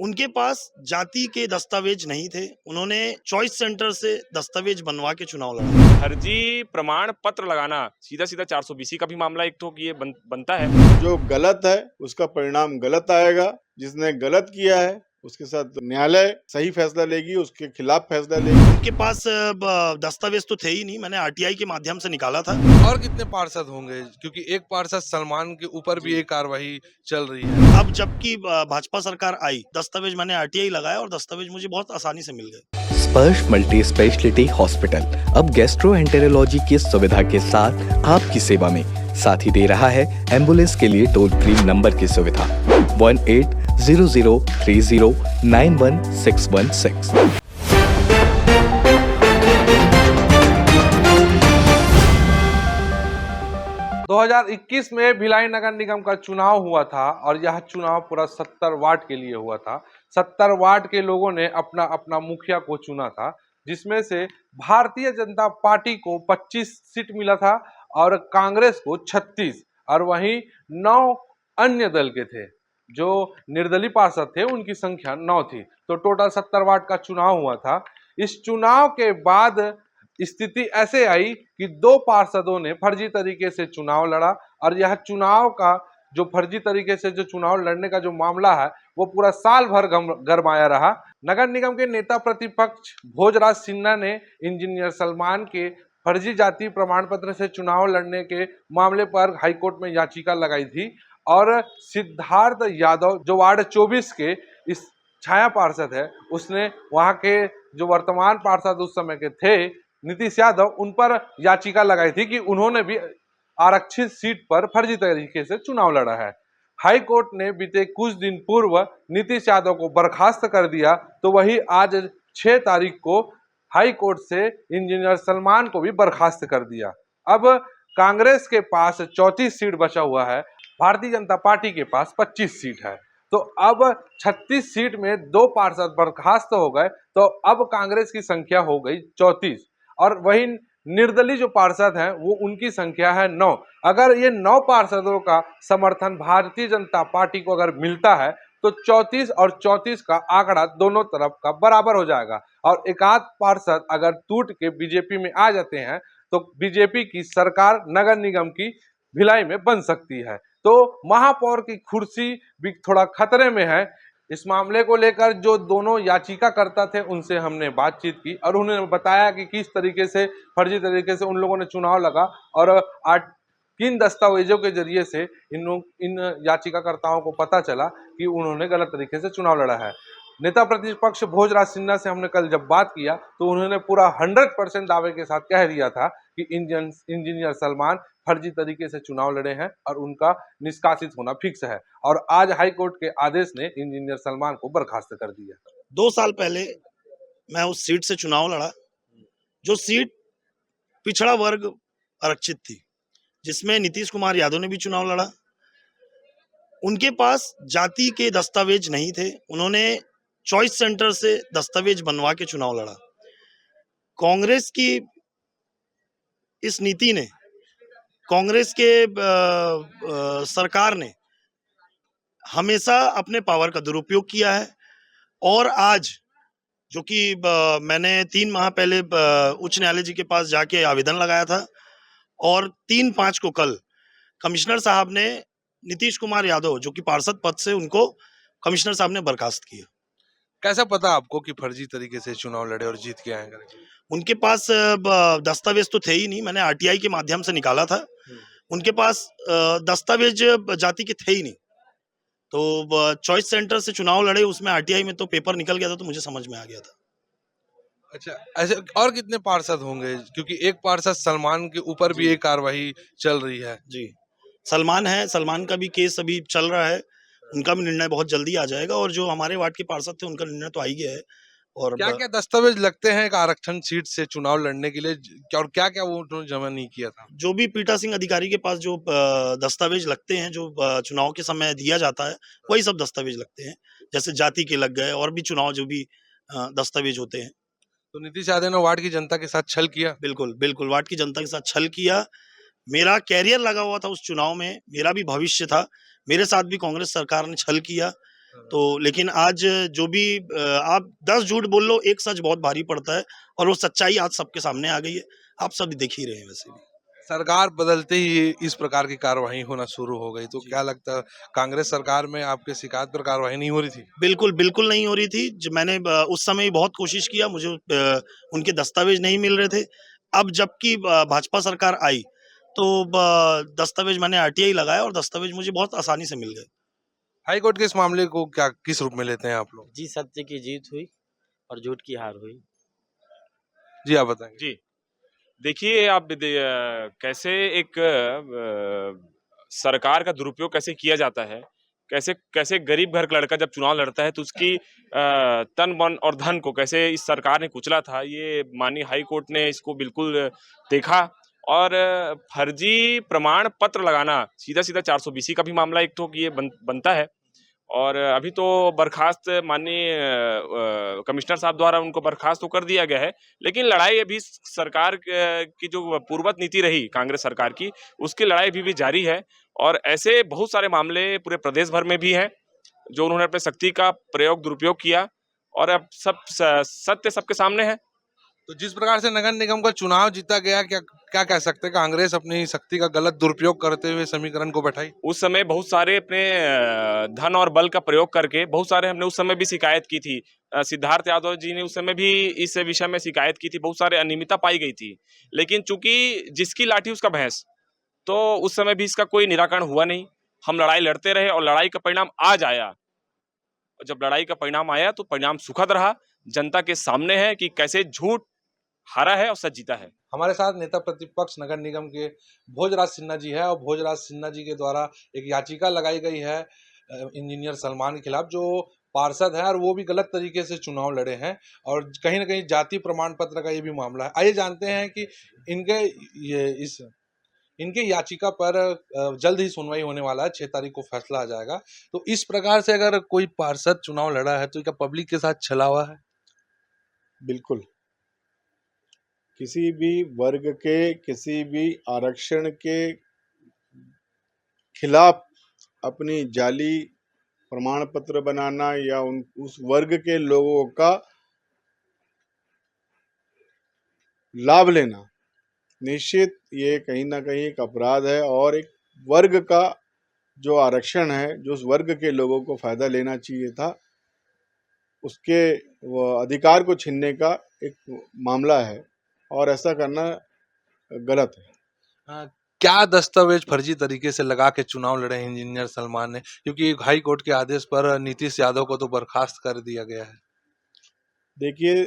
उनके पास जाति के दस्तावेज नहीं थे। उन्होंने चॉइस सेंटर से दस्तावेज बनवा के चुनाव लड़ा। फर्जी प्रमाण पत्र लगाना सीधा 420 का भी मामला एक तो ये बनता है। जो गलत है उसका परिणाम गलत आएगा। जिसने गलत किया है उसके साथ न्यायालय सही फैसला लेगी, उसके खिलाफ फैसला लेगी। उनके पास दस्तावेज तो थे ही नहीं, मैंने आरटीआई के माध्यम से निकाला था। और कितने पार्षद होंगे, क्योंकि एक पार्षद सलमान के ऊपर भी एक कार्रवाई चल रही है। अब जबकि भाजपा सरकार आई, दस्तावेज मैंने आरटीआई लगाया और दस्तावेज मुझे बहुत आसानी से मिल गए। स्पर्श मल्टी स्पेशलिटी हॉस्पिटल अब गैस्ट्रोएंटेरोलॉजी की सुविधा के साथ आपकी सेवा में, साथ ही दे रहा है एम्बुलेंस के लिए टोल फ्री नंबर की सुविधा 180030911616। 2021 में भिलाई नगर निगम का चुनाव हुआ था और यह चुनाव पूरा 70 वार्ड के लिए हुआ था। 70 वार्ड के लोगों ने अपना अपना मुखिया को चुना था, जिसमें से भारतीय जनता पार्टी को 25 सीट मिला था और कांग्रेस को 36, और वहीं 9 अन्य दल के थे। जो निर्दलीय पार्षद थे उनकी संख्या 9 थी, तो टोटल 70 वार्ड का चुनाव हुआ था। इस चुनाव के बाद स्थिति ऐसे आई कि 2 पार्षदों ने फर्जी तरीके से चुनाव लड़ा, और यह चुनाव का जो फर्जी तरीके से जो चुनाव लड़ने का जो मामला है वो पूरा साल भर गरमाया रहा। नगर निगम के नेता प्रतिपक्ष भोजराज सिन्हा ने इंजीनियर सलमान के फर्जी जाति प्रमाण पत्र से चुनाव लड़ने के मामले पर हाईकोर्ट में याचिका लगाई थी, और सिद्धार्थ यादव जो वार्ड 24 के इस छाया पार्षद है, उसने वहां के जो वर्तमान पार्षद उस समय के थे नीतीश यादव, उन पर याचिका लगाई थी कि उन्होंने भी आरक्षित सीट पर फर्जी तरीके से चुनाव लड़ा है। हाई कोर्ट ने बीते कुछ दिन पूर्व नीतीश यादव को बर्खास्त कर दिया, तो वही आज 6 तारीख को हाई कोर्ट से इंजीनियर सलमान को भी बर्खास्त कर दिया। अब कांग्रेस के पास 34 सीट बचा हुआ है, भारतीय जनता पार्टी के पास 25 सीट है। तो अब 36 सीट में 2 पार्षद बर्खास्त हो गए, तो अब कांग्रेस की संख्या हो गई 34, और वही निर्दलीय जो पार्षद हैं वो उनकी संख्या है 9। अगर ये 9 पार्षदों का समर्थन भारतीय जनता पार्टी को अगर मिलता है तो 34 और 34 का आंकड़ा दोनों तरफ का बराबर हो जाएगा, और एक आध पार्षद अगर टूट के बीजेपी में आ जाते हैं तो बीजेपी की सरकार नगर निगम की भिलाई में बन सकती है। तो महापौर की कुर्सी भी थोड़ा खतरे में है। इस मामले को लेकर जो दोनों याचिकाकर्ता थे उनसे हमने बातचीत की, और उन्होंने बताया कि किस तरीके से फर्जी तरीके से उन लोगों ने चुनाव लगा, और किन दस्तावेजों के जरिए से इन याचिकाकर्ताओं को पता चला कि उन्होंने गलत तरीके से चुनाव लड़ा है। नेता प्रतिपक्ष भोजराज सिन्हा से हमने कल जब बात किया तो उन्होंने पूरा 100% दावे के साथ कह दिया था कि इंजीनियर सलमान फर्जी तरीके से चुनाव लड़े हैं और उनका निष्कासित होना फिक्स है, और आज हाई कोर्ट के आदेश ने इंजीनियर सलमान को बर्खास्त कर दिया। 2 साल पहले मैं उस सीट से चुनाव लड़ा, जो सीट पिछड़ा वर्ग आरक्षित थी, जिसमें नीतीश कुमार यादव ने भी चुनाव लड़ा। उनके पास जाति के दस्तावेज नहीं थे, उन्होंने चॉइस सेंटर से दस्तावेज बनवा के चुनाव लड़ा। कांग्रेस की इस नीति ने, कांग्रेस के सरकार ने हमेशा अपने पावर का दुरुपयोग किया है, और आज जो कि मैंने 3 माह पहले उच्च न्यायालय जी के पास जाके आवेदन लगाया था, और 3/5 को कल कमिश्नर साहब ने नीतीश कुमार यादव जो कि पार्षद पद से, उनको कमिश्नर साहब ने बर्खास्त किया। कैसा पता आपको कि फर्जी तरीके से चुनाव लड़े और जीत के आए? उनके पास दस्तावेज तो थे ही नहीं, मैंने आरटीआई के माध्यम से निकाला था। उनके पास दस्तावेज जाति के थे ही नहीं, तो चॉइस सेंटर से चुनाव लड़े, उसमें आरटीआई में तो पेपर निकल गया था, तो मुझे समझ में आ गया था। अच्छा, ऐसे और कितने पार्षद होंगे, क्योंकि एक पार्षद सलमान के ऊपर भी एक कार्रवाई चल रही है? जी, सलमान है, सलमान का भी केस अभी चल रहा है, उनका भी निर्णय बहुत जल्दी आ जाएगा, और जो हमारे वार्ड के पार्षद थे उनका निर्णय तो आ ही गया है। और क्या क्या दस्तावेज लगते हैं एक आरक्षण सीट से चुनाव लड़ने के लिए, और क्या क्या वो उन्होंने जमा नहीं किया था? जो भी पीटा सिंह अधिकारी के पास जो दस्तावेज लगते हैं, जो चुनाव के समय दिया जाता है, वही सब दस्तावेज लगते हैं, जैसे जाति के लग गए, और भी चुनाव जो भी दस्तावेज होते हैं। तो नीतीश यादव ने वार्ड की जनता के साथ छल किया? बिल्कुल बिल्कुल, वार्ड की जनता के साथ छल किया। मेरा कैरियर लगा हुआ था उस चुनाव में, मेरा भी भविष्य था, मेरे साथ भी कांग्रेस सरकार ने छल किया। तो लेकिन आज जो भी आप 10 झूठ बोल लो, एक सच बहुत भारी पड़ता है, और वो सच्चाई आज सबके सामने आ गई है। आप सब देख ही रहे हैं वैसे भी। सरकार बदलते ही इस प्रकार की कार्रवाई होना शुरू हो गई, तो क्या लगता है कांग्रेस सरकार में आपके शिकायत पर कार्रवाई नहीं हो रही थी? बिल्कुल, बिल्कुल नहीं हो रही थी। मैंने उस समय ही बहुत कोशिश किया, मुझे उनके दस्तावेज नहीं मिल रहे थे। अब जबकि भाजपा सरकार आई, तो दस्तावेज मैंने आरटीआई लगाया और दस्तावेज मुझे बहुत आसानी से मिल गए। हाई कोर्ट के इस मामले को क्या किस रूप में लेते हैं आप लोग? जी, सत्य की जीत हुई और झूठ की हार हुई। जी आप बताएंगे। जी, देखिए आप कैसे एक सरकार का दुरुपयोग कैसे किया जाता है, कैसे कैसे गरीब घर का लड़का जब चुनाव लड़ता है तो उसकी तन मन और धन को कैसे इस सरकार ने कुचला था, ये माननीय हाई कोर्ट ने इसको बिल्कुल देखा। और फर्जी प्रमाण पत्र लगाना सीधा सीधा 420 का भी मामला एक तो ये बनता है। और अभी तो बर्खास्त माननीय कमिश्नर साहब द्वारा उनको बर्खास्त तो कर दिया गया है, लेकिन लड़ाई अभी सरकार की जो पूर्वत नीति रही कांग्रेस सरकार की, उसकी लड़ाई अभी भी जारी है। और ऐसे बहुत सारे मामले पूरे प्रदेश भर में भी हैं जो उन्होंने अपने शक्ति का प्रयोग दुरुपयोग किया, और अब सब सत्य सबके सामने है। तो जिस प्रकार से नगर निगम का चुनाव जीता गया, क्या क्या कह सकते हैं कांग्रेस अपनी शक्ति का गलत दुरुपयोग करते हुए समीकरण को बैठाई? उस समय बहुत सारे अपने धन और बल का प्रयोग करके बहुत सारे हमने उस समय भी शिकायत की थी। सिद्धार्थ यादव जी ने उस समय भी इस विषय में शिकायत की थी, बहुत सारे अनियमितता पाई गई थी। लेकिन चूंकि जिसकी लाठी उसका भैंस, तो उस समय भी इसका कोई निराकरण हुआ नहीं। हम लड़ाई लड़ते रहे और लड़ाई का परिणाम आज आया। और जब लड़ाई का परिणाम आया तो परिणाम सुखद रहा। जनता के सामने है कि कैसे झूठ हारा है और सच जीता है। हमारे साथ नेता प्रतिपक्ष नगर निगम के भोजराज सिन्हा जी है, और भोजराज सिन्हा जी के द्वारा एक याचिका लगाई गई है इंजीनियर सलमान के खिलाफ, जो पार्षद हैं और वो भी गलत तरीके से चुनाव लड़े हैं, और कहीं ना कहीं जाति प्रमाण पत्र का ये भी मामला है। आइए जानते हैं कि इनके याचिका पर जल्द ही सुनवाई होने वाला है, 6 तारीख को फैसला आ जाएगा। तो इस प्रकार से अगर कोई पार्षद चुनाव लड़ा है तो क्या पब्लिक के साथ छला हुआ है? बिल्कुल। किसी भी वर्ग के, किसी भी आरक्षण के खिलाफ अपनी जाली प्रमाण पत्र बनाना या उस वर्ग के लोगों का लाभ लेना, निश्चित ये कहीं ना कहीं एक अपराध है, और एक वर्ग का जो आरक्षण है, जो उस वर्ग के लोगों को फायदा लेना चाहिए था, उसके वो अधिकार को छीनने का एक मामला है, और ऐसा करना गलत है। क्या दस्तावेज फर्जी तरीके से लगा के चुनाव लड़े हैं इंजीनियर सलमान ने, क्योंकि हाई कोर्ट के आदेश पर नीतीश यादव को तो बर्खास्त कर दिया गया है? देखिए,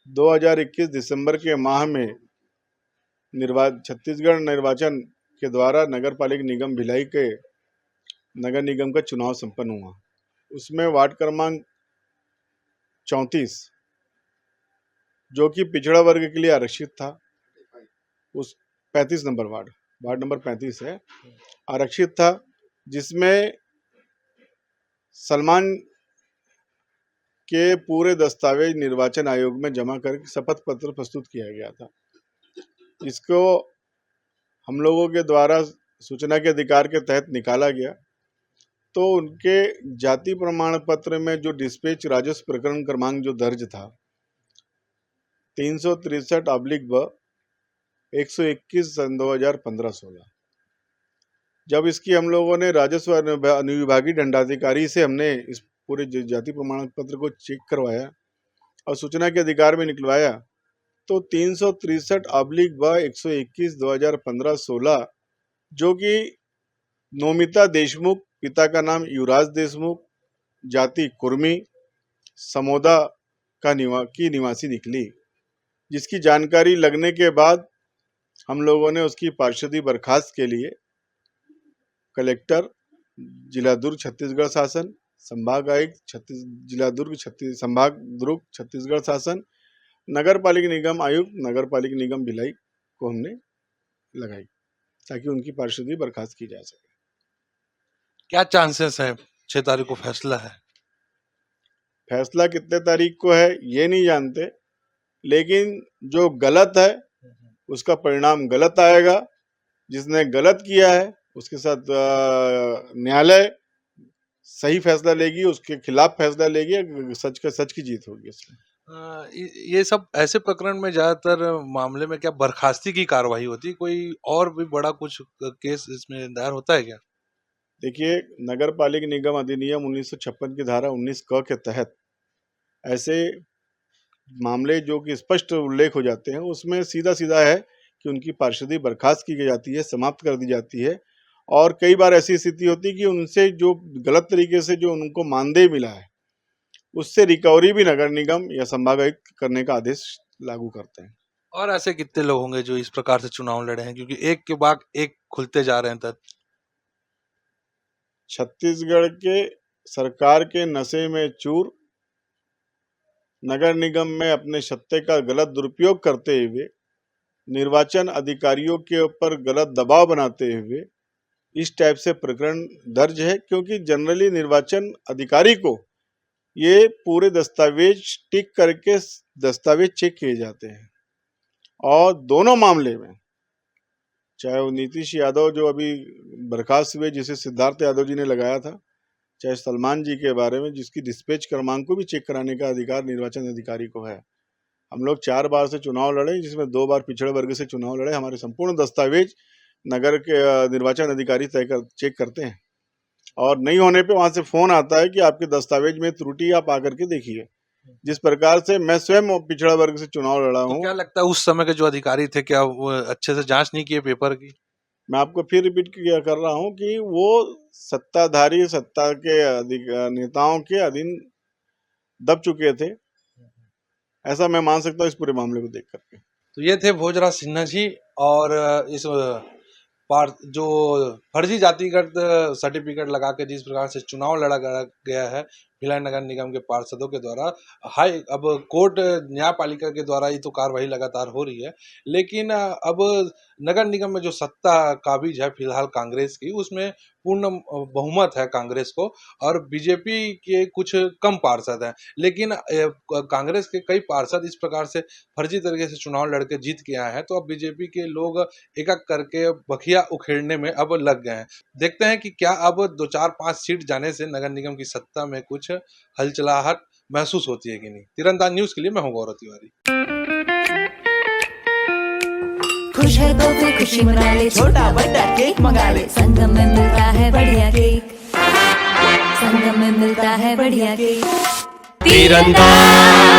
2021 दिसंबर के माह में छत्तीसगढ़ निर्वाचन के द्वारा नगर पालिक निगम भिलाई के नगर निगम का चुनाव संपन्न हुआ। उसमें वार्ड क्रमांक 34 जो कि पिछड़ा वर्ग के लिए आरक्षित था, उस 35 नंबर वार्ड नंबर 35 है, आरक्षित था, जिसमें सलमान के पूरे दस्तावेज निर्वाचन आयोग में जमा करके शपथ पत्र प्रस्तुत किया गया था। इसको हम लोगों के द्वारा सूचना के अधिकार के तहत निकाला गया, तो उनके जाति प्रमाण पत्र में जो डिस्पैच राजस्व प्रकरण क्रमांक जो दर्ज था 363/ब 121 सन 2015-16, जब इसकी हम लोगों ने राजस्व अनुविभागीय दंडाधिकारी से हमने इस पूरे जाति प्रमाण पत्र को चेक करवाया और सूचना के अधिकार में निकलवाया, तो 363/ब 121 2015-16 जो कि नोमिता देशमुख, पिता का नाम युवराज देशमुख, जाति कुर्मी, समोदा की निवासी निकली, जिसकी जानकारी लगने के बाद हम लोगों ने उसकी पार्षदी बर्खास्त के लिए कलेक्टर जिला दुर्ग छत्तीसगढ़ शासन, संभाग आयुक्त जिला दुर्ग संभाग दुर्ग छत्तीसगढ़ शासन, नगर पालिक निगम आयुक्त नगर पालिक निगम भिलाई को हमने लगाई ताकि उनकी पार्षदी बर्खास्त की जा सके। क्या चांसेस है 6 तारीख को फैसला है? फैसला कितने तारीख को है ये नहीं जानते, लेकिन जो गलत है उसका परिणाम गलत आएगा। जिसने गलत किया है उसके साथ न्यायालय सही फैसला लेगी, उसके खिलाफ फैसला लेगी, सच की जीत होगी इसमें। ये सब ऐसे प्रकरण में ज्यादातर मामले में क्या बर्खास्ती की कार्रवाई होती है, कोई और भी बड़ा कुछ केस इसमें दायर होता है क्या? देखिए, नगर पालिक निगम अधिनियम 1956 की धारा 19 क के तहत ऐसे मामले जो कि स्पष्ट उल्लेख हो जाते हैं, उसमें सीधा है कि उनकी पार्षदी बर्खास्त की जाती है, समाप्त कर दी जाती है। और कई बार ऐसी स्थिति होती है कि उनसे जो गलत तरीके से जो उनको मानदेय मिला है, उससे रिकवरी भी नगर निगम या संभागायुक्त करने का आदेश लागू करते हैं। और ऐसे कितने लोग होंगे जो इस प्रकार से चुनाव लड़े हैं, क्योंकि एक के बाद एक खुलते जा रहे हैं तथ्य? छत्तीसगढ़ के सरकार के नशे में चूर, नगर निगम में अपने सत्ता का गलत दुरुपयोग करते हुए, निर्वाचन अधिकारियों के ऊपर गलत दबाव बनाते हुए इस टाइप से प्रकरण दर्ज है। क्योंकि जनरली निर्वाचन अधिकारी को ये पूरे दस्तावेज टिक करके दस्तावेज चेक किए जाते हैं, और दोनों मामले में, चाहे वो नीतीश यादव जो अभी बर्खास्त हुए जिसे सिद्धार्थ यादव जी ने लगाया था, चाहे सलमान जी के बारे में जिसकी डिस्पैच क्रमांक को भी चेक कराने का अधिकार निर्वाचन अधिकारी को है। हम लोग 4 बार से चुनाव लड़े, जिसमें 2 बार पिछड़े वर्ग से चुनाव लड़े। हमारे संपूर्ण दस्तावेज नगर के निर्वाचन अधिकारी चेक करते हैं, और नहीं होने पे वहां से फोन आता है कि आपके दस्तावेज में त्रुटि, आप आकर के देखिए। जिस प्रकार से मैं स्वयं पिछड़ा वर्ग से चुनाव लड़ा हूँ। तो क्या लगता है उस समय के जो अधिकारी थे, क्या वो अच्छे से जांच नहीं किए पेपर की? मैं आपको फिर रिपीट कर रहा हूँ कि वो सत्ताधारी, सत्ता के नेताओं के अधीन दब चुके थे, ऐसा मैं मान सकता हूँ इस पूरे मामले को देख करके। तो ये थे भोजराज सिन्हा जी, और इस जो फर्जी जातिगत सर्टिफिकेट लगा के जिस प्रकार से चुनाव लड़ा गया है भिलाई नगर निगम के पार्षदों के द्वारा, अब कोर्ट न्यायपालिका के द्वारा ये तो कार्रवाई लगातार हो रही है, लेकिन अब नगर निगम में जो सत्ता काबिज है फिलहाल कांग्रेस की, उसमें पूर्ण बहुमत है कांग्रेस को, और बीजेपी के कुछ कम पार्षद हैं। लेकिन कांग्रेस के कई पार्षद इस प्रकार से फर्जी तरीके से चुनाव लड़के जीत के आए हैं, तो अब बीजेपी के लोग एक एक करके बखिया उखेड़ने में अब लग गए हैं। देखते हैं कि क्या अब 2, 4, 5 सीट जाने से नगर निगम की सत्ता में कुछ हलचलाहट महसूस होती है कि नहीं। तीरंदाज न्यूज के लिए मैं हूं गौरव तिवारी। खुश है तो फिर खुशी मना ले, छोटा बड़ा केक मंगा ले, संगम में मिलता है बढ़िया केक, संगम में मिलता है बढ़िया केक। तीरंदाज।